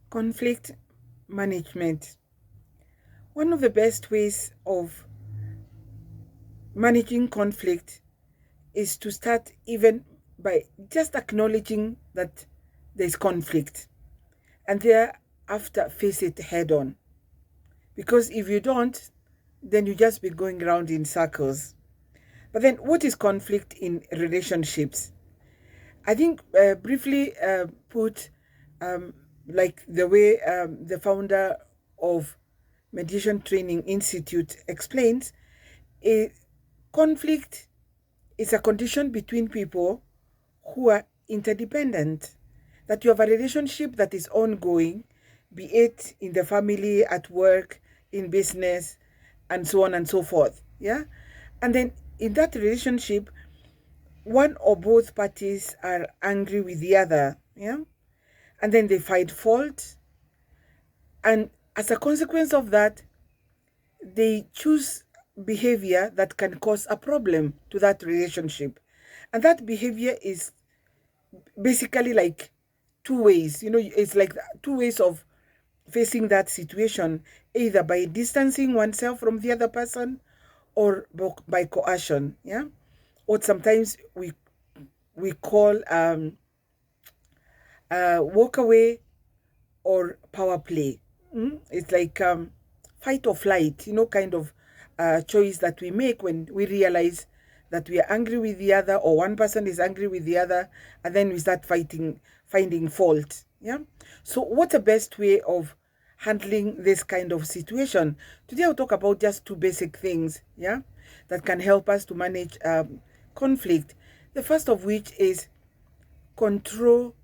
Conflict management. One of the best ways of managing conflict is to start even by just acknowledging that there's conflict and thereafter face it head on. Because if you don't, then you just be going around in circles. But then, what is conflict in relationships? I think briefly put, um, like the way the founder of Mediation Training Institute explains, a conflict is a condition between people who are interdependent. That you have a relationship that is ongoing, be it in the family, at work, in business, and so on and so forth. Yeah. And then in that relationship, one or both parties are angry with the other. Yeah. And then they find fault. And as a consequence of that, they choose behavior that can cause a problem to that relationship. And that behavior is basically like two ways. It's like two ways of facing that situation, either by distancing oneself from the other person or by coercion. Yeah. Or sometimes we call walk away or power play. It's like fight or flight, kind of choice that we make when we realize that we are angry with the other, or one person is angry with the other, and then we start finding fault. Yeah. So what's the best way of handling this kind of situation? Today I'll talk about just two basic things, yeah, that can help us to manage conflict. The first of which is control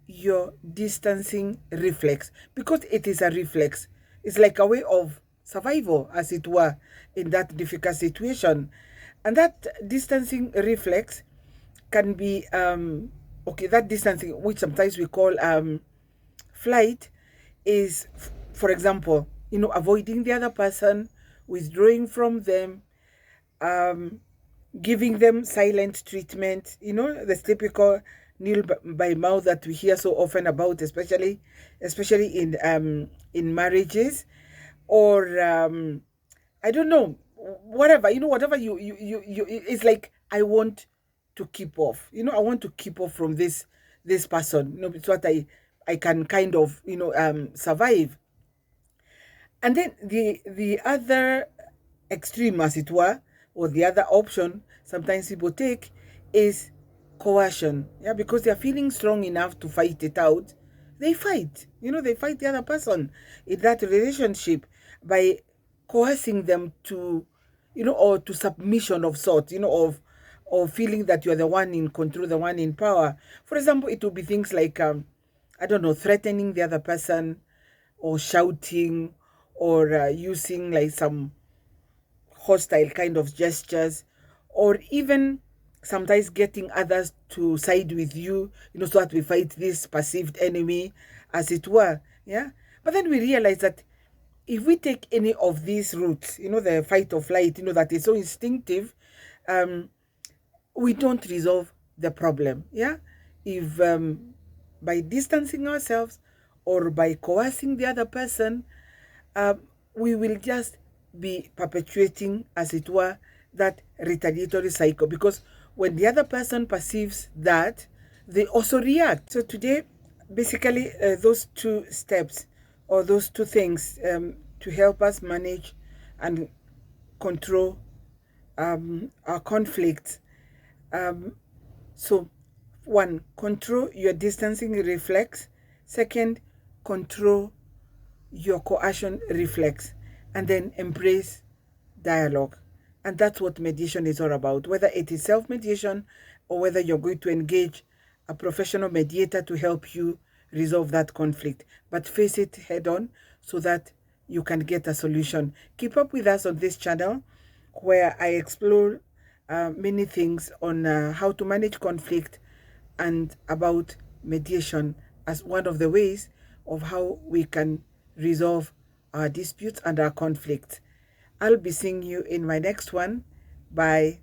your distancing reflex, because it is a reflex. It's like a way of survival, as it were, in that difficult situation. And that distancing reflex can be that distancing, which sometimes we call flight, is, for example, avoiding the other person, withdrawing from them, um, giving them silent treatment, the typical kneel by mouth that we hear so often about, especially in marriages, or I don't know, whatever you it's like, I want to keep off. I want to keep off from this person. It's what I can kind of survive. And then the other extreme, as it were, or the other option sometimes people take, is coercion. Yeah, because they're feeling strong enough to fight it out. They fight. They fight the other person in that relationship by coercing them to, or to submission of sorts, of feeling that you're the one in control, the one in power. For example, it will be things like, I don't know, threatening the other person, or shouting, or using like some hostile kind of gestures, or even sometimes getting others to side with you, so that we fight this perceived enemy, as it were. Yeah. But then we realize that if we take any of these routes, the fight or flight, that is so instinctive, um, we don't resolve the problem. Yeah. If by distancing ourselves or by coercing the other person, um, we will just be perpetuating, as it were, that retaliatory cycle, because when the other person perceives that, they also react. So today, basically, those two steps, or those two things, to help us manage and control our conflicts. So, one, control your distancing reflex. Second, control your coercion reflex. And then embrace dialogue. And that's what mediation is all about, whether it is self-mediation or whether you're going to engage a professional mediator to help you resolve that conflict. But face it head on so that you can get a solution. Keep up with us on this channel, where I explore many things on how to manage conflict and about mediation as one of the ways of how we can resolve our disputes and our conflicts. I'll be seeing you in my next one. Bye.